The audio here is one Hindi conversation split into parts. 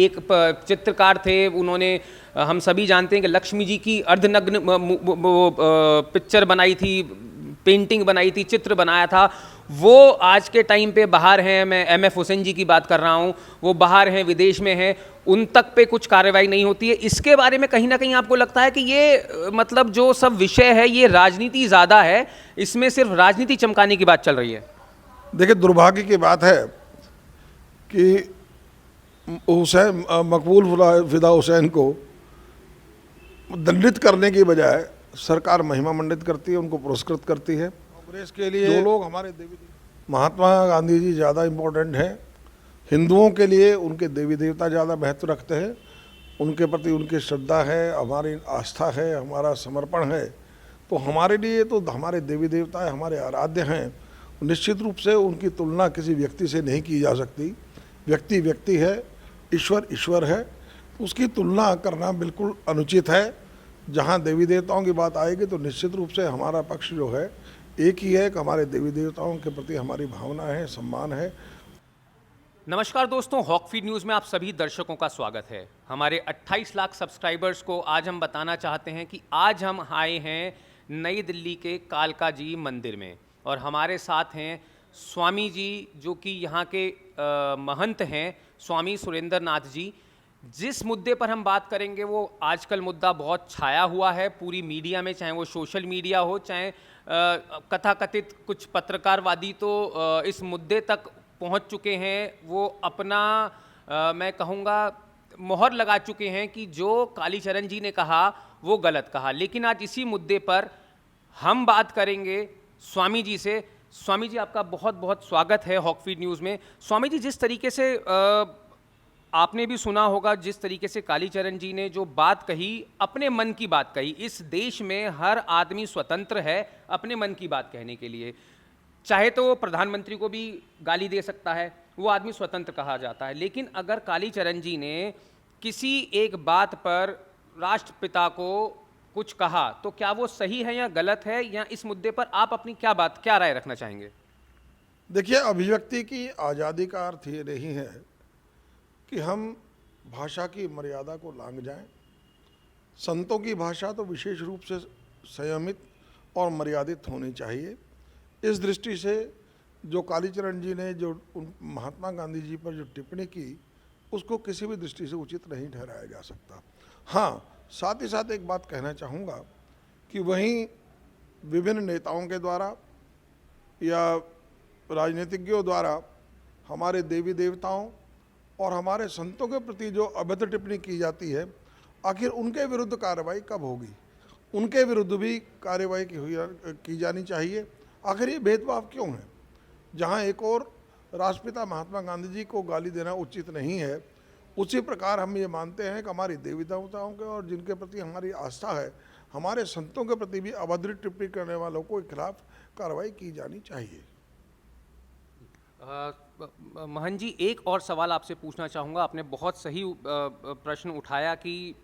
एक चित्रकार थे, उन्होंने हम सभी जानते हैं कि लक्ष्मी जी की अर्धनग्न पिक्चर बनाई थी, पेंटिंग बनाई थी, चित्र बनाया था। वो आज के टाइम पे बाहर हैं। मैं एम.एफ. हुसैन जी की बात कर रहा हूँ, वो बाहर हैं, विदेश में हैं, उन तक पे कुछ कार्रवाई नहीं होती है। इसके बारे में कहीं ना कहीं आपको लगता है कि ये मतलब जो सब विषय है ये राजनीति ज़्यादा है, इसमें सिर्फ राजनीति चमकाने की बात चल रही है? देखिए, दुर्भाग्य की बात है कि हुसैन मकबूल फिदा हुसैन को दंडित करने की बजाय सरकार महिमा मंडित करती है, उनको पुरस्कृत करती है। कांग्रेस के लिए जो लोग हमारे देवी महात्मा गांधी जी ज़्यादा इम्पोर्टेंट हैं, हिंदुओं के लिए उनके देवी देवता ज़्यादा महत्व रखते हैं, उनके प्रति उनकी श्रद्धा है, हमारी आस्था है, हमारा समर्पण है। तो हमारे लिए तो हमारे देवी देवता है, हमारे आराध्य हैं। निश्चित रूप से उनकी तुलना किसी व्यक्ति से नहीं की जा सकती। व्यक्ति व्यक्ति है, ईश्वर ईश्वर है, उसकी तुलना करना बिल्कुल अनुचित है। जहाँ देवी देवताओं की बात आएगी तो निश्चित रूप से हमारा पक्ष जो है एक ही है कि हमारे देवी देवताओं के प्रति हमारी भावना है, सम्मान है। नमस्कार दोस्तों, हॉकफीड न्यूज़ में आप सभी दर्शकों का स्वागत है। हमारे 28 लाख सब्सक्राइबर्स को आज हम बताना चाहते हैं कि आज हम आए हैं नई दिल्ली के कालका जी मंदिर में, और हमारे साथ हैं स्वामी जी, जो कि यहाँ के महंत हैं, स्वामी सुरेंद्र नाथ जी। जिस मुद्दे पर हम बात करेंगे वो आजकल मुद्दा बहुत छाया हुआ है पूरी मीडिया में, चाहे वो सोशल मीडिया हो, चाहे कथाकथित कुछ पत्रकारवादी तो इस मुद्दे तक पहुंच चुके हैं। वो अपना मैं कहूँगा मोहर लगा चुके हैं कि जो कालीचरण जी ने कहा वो गलत कहा। लेकिन आज इसी मुद्दे पर हम बात करेंगे स्वामी जी से। स्वामी जी, आपका बहुत बहुत स्वागत है हॉकफीड न्यूज़ में। स्वामी जी, जिस तरीके से आपने भी सुना होगा, जिस तरीके से कालीचरण जी ने जो बात कही, अपने मन की बात कही। इस देश में हर आदमी स्वतंत्र है अपने मन की बात कहने के लिए। चाहे तो वो प्रधानमंत्री को भी गाली दे सकता है, वो आदमी स्वतंत्र कहा जाता है। लेकिन अगर कालीचरण जी ने किसी एक बात पर राष्ट्रपिता को कुछ कहा तो क्या वो सही है या गलत है, या इस मुद्दे पर आप अपनी क्या राय रखना चाहेंगे? देखिए, अभिव्यक्ति की आज़ादी का अर्थ ये नहीं है कि हम भाषा की मर्यादा को लांघ जाएं। संतों की भाषा तो विशेष रूप से संयमित और मर्यादित होनी चाहिए। इस दृष्टि से जो कालीचरण जी ने जो महात्मा गांधी जी पर जो टिप्पणी की, उसको किसी भी दृष्टि से उचित नहीं ठहराया जा सकता। हाँ, साथ ही साथ एक बात कहना चाहूँगा कि वहीं विभिन्न नेताओं के द्वारा या राजनीतिज्ञों द्वारा हमारे देवी देवताओं और हमारे संतों के प्रति जो अभद्र टिप्पणी की जाती है, आखिर उनके विरुद्ध कार्रवाई कब होगी? उनके विरुद्ध भी कार्रवाई की जानी चाहिए। आखिर ये भेदभाव क्यों है? जहाँ एक और राष्ट्रपिता महात्मा गांधी जी को गाली देना उचित नहीं है, उसी प्रकार हम ये मानते हैं कि हमारी देवी देवताओं के और जिनके प्रति हमारी आस्था है, हमारे संतों के प्रति भी अभद्र टिप्पणी करने वालों को खिलाफ कार्रवाई की जानी चाहिए। महन जी, एक और सवाल आपसे पूछना चाहूँगा। आपने बहुत सही प्रश्न उठाया कि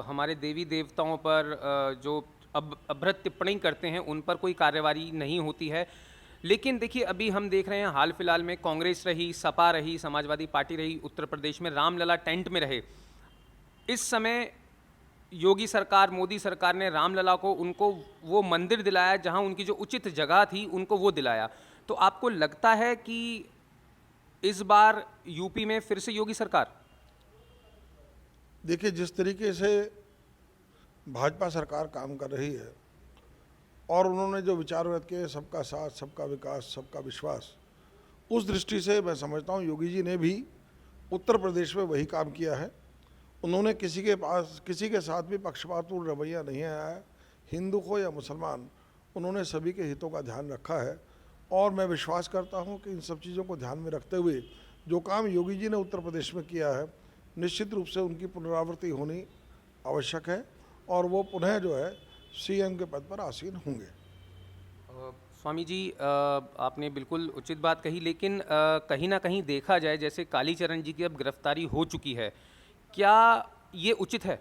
हमारे देवी देवताओं पर जो अभद्र टिप्पणी करते हैं उन पर कोई कार्रवाई नहीं होती है। लेकिन देखिए, अभी हम देख रहे हैं हाल फिलहाल में कांग्रेस रही, सपा रही, समाजवादी पार्टी रही, उत्तर प्रदेश में रामलला टेंट में रहे। इस समय योगी सरकार, मोदी सरकार ने रामलला को, उनको वो मंदिर दिलाया जहां उनकी जो उचित जगह थी उनको वो दिलाया। तो आपको लगता है कि इस बार यूपी में फिर से योगी सरकार? देखिए, जिस तरीके से भाजपा सरकार काम कर रही है और उन्होंने जो विचार व्यक्त किए, सबका साथ, सबका विकास, सबका विश्वास, उस दृष्टि से मैं समझता हूँ योगी जी ने भी उत्तर प्रदेश में वही काम किया है। उन्होंने किसी के साथ भी पक्षपातपूर्ण रवैया नहीं आया, हिंदू हो या मुसलमान, उन्होंने सभी के हितों का ध्यान रखा है। और मैं विश्वास करता हूं कि इन सब चीज़ों को ध्यान में रखते हुए जो काम योगी जी ने उत्तर प्रदेश में किया है, निश्चित रूप से उनकी पुनरावृत्ति होनी आवश्यक है और वो पुनः जो है सीएम के पद पर आसीन होंगे। स्वामी जी, आपने बिल्कुल उचित बात कही, लेकिन कहीं ना कहीं देखा जाए, जैसे कालीचरण जी की अब गिरफ्तारी हो चुकी है, क्या ये उचित है?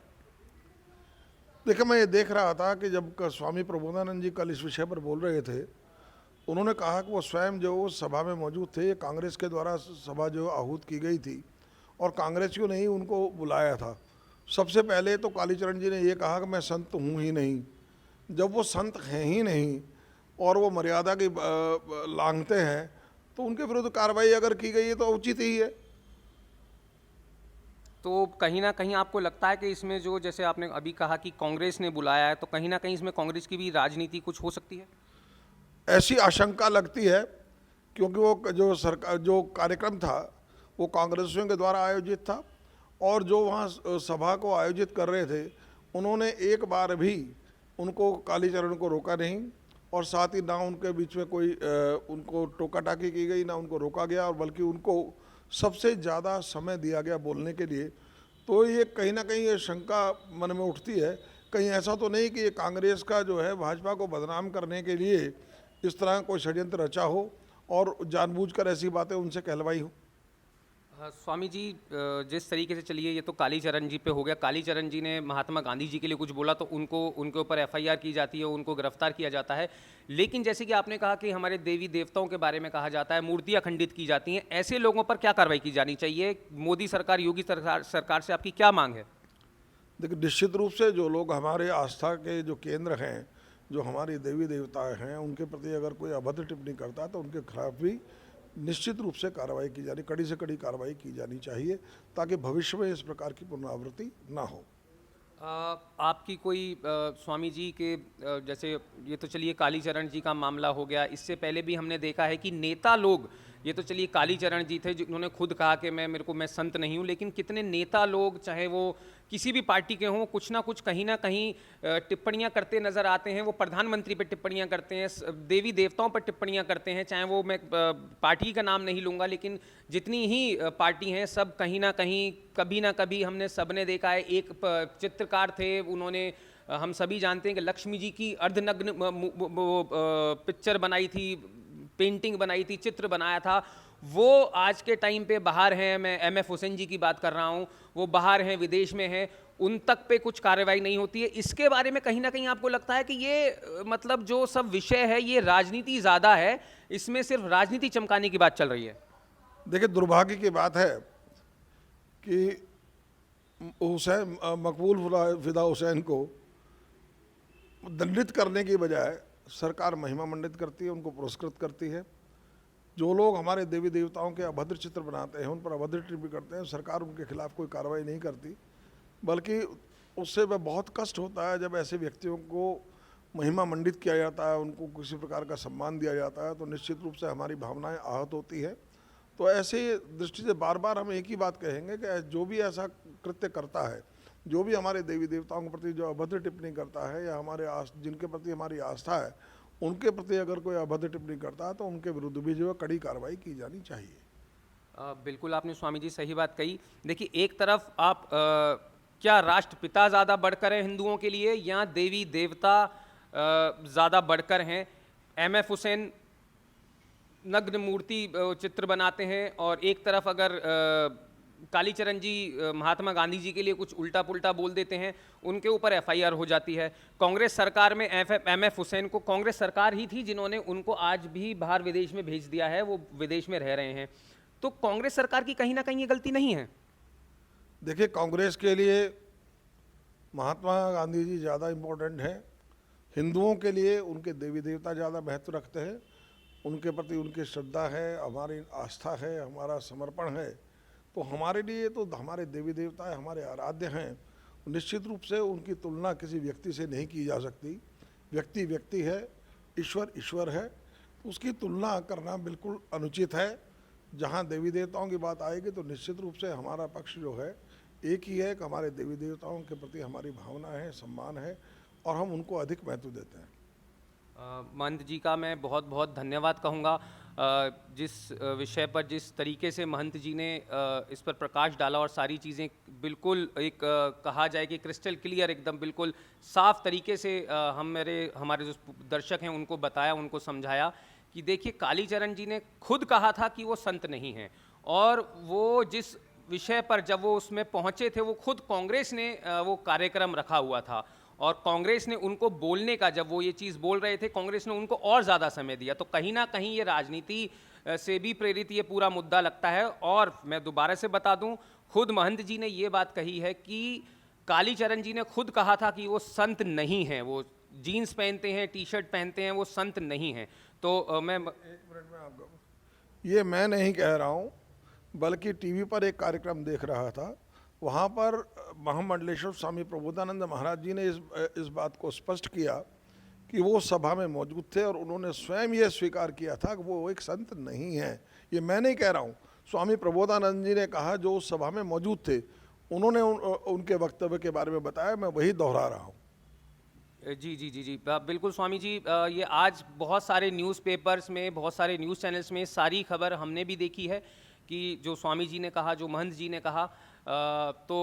देखिए, मैं ये देख रहा था कि जब स्वामी प्रबोधानंद जी कल इस विषय पर बोल रहे थे, उन्होंने कहा कि वो स्वयं जो उस सभा में मौजूद थे, कांग्रेस के द्वारा सभा जो आहूत की गई थी और कांग्रेसियों ने ही उनको बुलाया था। सबसे पहले तो कालीचरण जी ने ये कहा कि मैं संत हूँ ही नहीं। जब वो संत हैं ही नहीं और वो मर्यादा की लांघते हैं तो उनके विरुद्ध कार्रवाई अगर की गई है तो उचित ही है। तो कहीं ना कहीं आपको लगता है कि इसमें जो, जैसे आपने अभी कहा कि कांग्रेस ने बुलाया है, तो कहीं ना कहीं इसमें कांग्रेस की भी राजनीति कुछ हो सकती है? ऐसी आशंका लगती है क्योंकि वो जो सरकार जो कार्यक्रम था वो कांग्रेसियों के द्वारा आयोजित था और जो वहाँ सभा को आयोजित कर रहे थे उन्होंने एक बार भी उनको कालीचरण को रोका नहीं और साथ ही ना उनके बीच में कोई उनको टोका टाकी की गई, ना उनको रोका गया और बल्कि उनको सबसे ज़्यादा समय दिया गया बोलने के लिए। तो ये कहीं ना कहीं ये शंका मन में उठती है, कहीं ऐसा तो नहीं कि ये कांग्रेस का जो है भाजपा को बदनाम करने के लिए इस तरह कोई षड्यंत्र रचा हो और जानबूझकर ऐसी बातें उनसे कहलवाई हो। स्वामी जी, जिस तरीके से, चलिए ये तो कालीचरण जी पे हो गया, कालीचरण जी ने महात्मा गांधी जी के लिए कुछ बोला तो उनको उनके ऊपर एफआईआर की जाती है, उनको गिरफ्तार किया जाता है। लेकिन जैसे कि आपने कहा कि हमारे देवी देवताओं के बारे में कहा जाता है, मूर्तियां खंडित की जाती हैं, ऐसे लोगों पर क्या कार्रवाई की जानी चाहिए? मोदी सरकार, योगी सरकार से आपकी क्या मांग है? देखिए, निश्चित रूप से जो लोग हमारे आस्था के जो केंद्र हैं, जो हमारे देवी देवता हैं, उनके प्रति अगर कोई अभद्र टिप्पणी करता है तो उनके खिलाफ भी निश्चित रूप से कार्रवाई की जानी, कड़ी से कड़ी कार्रवाई की जानी चाहिए ताकि भविष्य में इस प्रकार की पुनरावृत्ति ना हो। आपकी कोई स्वामी जी के, जैसे ये तो चलिए कालीचरण जी का मामला हो गया, इससे पहले भी हमने देखा है कि नेता लोग, ये तो चलिए कालीचरण जी थे जिन्होंने खुद कहा कि मैं संत नहीं हूँ, लेकिन कितने नेता लोग, चाहे वो किसी भी पार्टी के हों, कुछ ना कहीं टिप्पणियां करते नजर आते हैं। वो प्रधानमंत्री पर टिप्पणियां करते हैं, देवी देवताओं पर टिप्पणियां करते हैं, चाहे वो, मैं पार्टी का नाम नहीं लूँगा, लेकिन जितनी ही पार्टी हैं सब कहीं ना कहीं कभी ना कभी हमने सबने देखा है। एक चित्रकार थे, उन्होंने, हम सभी जानते हैं कि लक्ष्मी जी की अर्धनग्न पिक्चर बनाई थी, पेंटिंग बनाई थी, चित्र बनाया था। वो आज के टाइम पे बाहर हैं, मैं एमएफ हुसैन जी की बात कर रहा हूँ, वो बाहर हैं, विदेश में हैं, उन तक पे कुछ कार्रवाई नहीं होती है। इसके बारे में कहीं ना कहीं आपको लगता है कि ये मतलब जो सब विषय है ये राजनीति ज़्यादा है, इसमें सिर्फ राजनीति चमकाने की बात चल रही है? देखिए, दुर्भाग्य की बात है कि हुसैन, मकबूल फिदा हुसैन को दंडित करने की बजाय सरकार महिमा मंडित करती है, उनको पुरस्कृत करती है। जो लोग हमारे देवी देवताओं के अभद्र चित्र बनाते हैं, उन पर अभद्र टिप्पणी करते हैं, सरकार उनके खिलाफ कोई कार्रवाई नहीं करती, बल्कि उससे वह बहुत कष्ट होता है जब ऐसे व्यक्तियों को महिमा मंडित किया जाता है, उनको किसी प्रकार का सम्मान दिया जाता है, तो निश्चित रूप से हमारी भावनाएं आहत होती है। तो ऐसे दृष्टि से बार बार हम एक ही बात कहेंगे कि जो भी ऐसा कृत्य करता है, जो भी हमारे देवी देवताओं के प्रति जो अभद्र टिप्पणी करता है या हमारे जिनके प्रति हमारी आस्था है उनके प्रति अगर कोई अभद्र टिप्पणी करता है तो उनके विरुद्ध भी जो है कड़ी कार्रवाई की जानी चाहिए। बिल्कुल आपने स्वामी जी सही बात कही। देखिए, एक तरफ आप क्या राष्ट्रपिता ज़्यादा बढ़कर हैं हिंदुओं के लिए, या देवी देवता ज़्यादा बढ़कर हैं? एमएफ हुसैन नग्न मूर्ति चित्र बनाते हैं, और एक तरफ अगर कालीचरण जी महात्मा गांधी जी के लिए कुछ उल्टा पुल्टा बोल देते हैं, उनके ऊपर एफआईआर हो जाती है। कांग्रेस सरकार में एमएफ हुसैन को, कांग्रेस सरकार ही थी जिन्होंने उनको आज भी बाहर विदेश में भेज दिया है, वो विदेश में रह रहे हैं। तो कांग्रेस सरकार की कहीं ना कहीं ये गलती नहीं है? देखिए, कांग्रेस के लिए महात्मा गांधी जी ज़्यादा इम्पोर्टेंट हैं, हिंदुओं के लिए उनके देवी देवता ज़्यादा महत्व रखते हैं, उनके प्रति उनकी श्रद्धा है, हमारी आस्था है, हमारा समर्पण है। तो हमारे लिए तो हमारे देवी देवता है, हमारे आराध्य हैं, निश्चित रूप से उनकी तुलना किसी व्यक्ति से नहीं की जा सकती। व्यक्ति व्यक्ति है, ईश्वर ईश्वर है, तो उसकी तुलना करना बिल्कुल अनुचित है। जहाँ देवी देवताओं की बात आएगी तो निश्चित रूप से हमारा पक्ष जो है एक ही है कि हमारे देवी देवताओं के प्रति हमारी भावना है, सम्मान है और हम उनको अधिक महत्व देते हैं। महंत जी का मैं बहुत बहुत धन्यवाद कहूँगा। जिस विषय पर, जिस तरीके से महंत जी ने इस पर प्रकाश डाला और सारी चीज़ें बिल्कुल एक कहा जाए कि क्रिस्टल क्लियर, एकदम बिल्कुल साफ तरीके से हमारे जो दर्शक हैं उनको बताया, उनको समझाया कि देखिए, कालीचरण जी ने खुद कहा था कि वो संत नहीं हैं, और वो जिस विषय पर जब वो उसमें पहुँचे थे, वो खुद कांग्रेस ने वो कार्यक्रम रखा हुआ था, और कांग्रेस ने उनको बोलने का, जब वो ये चीज़ बोल रहे थे, कांग्रेस ने उनको और ज़्यादा समय दिया। तो कहीं ना कहीं ये राजनीति से भी प्रेरित ये पूरा मुद्दा लगता है। और मैं दोबारा से बता दूं, खुद महंत जी ने ये बात कही है कि कालीचरण जी ने खुद कहा था कि वो संत नहीं हैं, वो जीन्स पहनते हैं, टी शर्ट पहनते हैं, वो संत नहीं हैं। तो मैं एक मिनट में आपको, ये मैं नहीं कह रहा हूँ, बल्कि टीवी पर एक कार्यक्रम देख रहा था, वहाँ पर महामंडलेश्वर स्वामी प्रबोधानंद महाराज जी ने इस बात को स्पष्ट किया कि वो सभा में मौजूद थे और उन्होंने स्वयं ये स्वीकार किया था कि वो एक संत नहीं है। ये मैं नहीं कह रहा हूँ, स्वामी प्रबोधानंद जी ने कहा, जो उस सभा में मौजूद थे उन्होंने उनके वक्तव्य के बारे में बताया, मैं वही दोहरा रहा हूँ। जी जी जी जी बिल्कुल स्वामी जी, ये आज बहुत सारे न्यूज़पेपर्स में, बहुत सारे न्यूज़ चैनल्स में सारी खबर हमने भी देखी है कि जो स्वामी जी ने कहा, जो महंत जी ने कहा। तो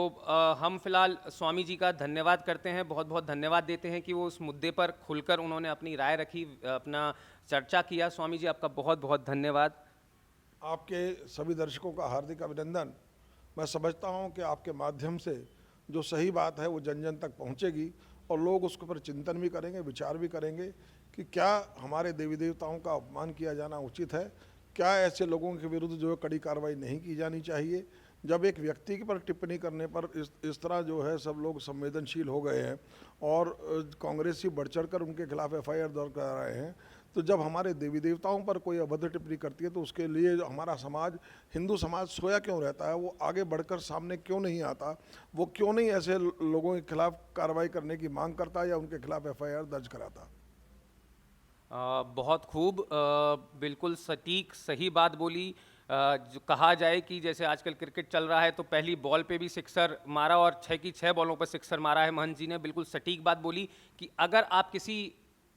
हम फिलहाल स्वामी जी का धन्यवाद करते हैं, बहुत बहुत धन्यवाद देते हैं कि वो उस मुद्दे पर खुलकर उन्होंने अपनी राय रखी, अपना चर्चा किया। स्वामी जी आपका बहुत बहुत धन्यवाद। आपके सभी दर्शकों का हार्दिक अभिनंदन। मैं समझता हूँ कि आपके माध्यम से जो सही बात है वो जन जन तक पहुँचेगी और लोग उसके ऊपर चिंतन भी करेंगे, विचार भी करेंगे कि क्या हमारे देवी देवताओं का अपमान किया जाना उचित है, क्या ऐसे लोगों के विरुद्ध जो है कड़ी कार्रवाई नहीं की जानी चाहिए। जब एक व्यक्ति के पर टिप्पणी करने पर इस तरह जो है सब लोग संवेदनशील हो गए हैं और कांग्रेसी बढ़ चढ़ कर उनके खिलाफ एफआईआर दर्ज करा रहे हैं, तो जब हमारे देवी देवताओं पर कोई अभद्र टिप्पणी करती है तो उसके लिए जो हमारा समाज, हिंदू समाज सोया क्यों रहता है, वो आगे बढ़कर सामने क्यों नहीं आता, वो क्यों नहीं ऐसे लोगों के खिलाफ कार्रवाई करने की मांग करता या उनके खिलाफ एफआईआर दर्ज कराता। बहुत खूब, बिल्कुल सटीक सही बात बोली। जो कहा जाए कि जैसे आजकल क्रिकेट चल रहा है तो पहली बॉल पे भी सिक्सर मारा और 6 की 6 बॉलों पर सिक्सर मारा है। महंत जी ने बिल्कुल सटीक बात बोली कि अगर आप किसी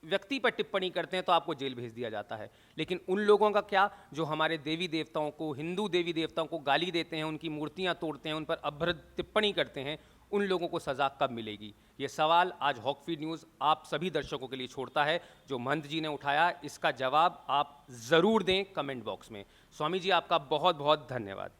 व्यक्ति पर टिप्पणी करते हैं तो आपको जेल भेज दिया जाता है, लेकिन उन लोगों का क्या जो हमारे देवी देवताओं को, हिंदू देवी देवताओं को गाली देते हैं, उनकी मूर्तियां तोड़ते हैं, उन पर अभद्र टिप्पणी करते हैं, उन लोगों को सजा कब मिलेगी? ये सवाल आज हॉकफीड न्यूज़ आप सभी दर्शकों के लिए छोड़ता है। जो महंत जी ने उठाया, इसका जवाब आप ज़रूर दें कमेंट बॉक्स में। स्वामी जी आपका बहुत बहुत धन्यवाद।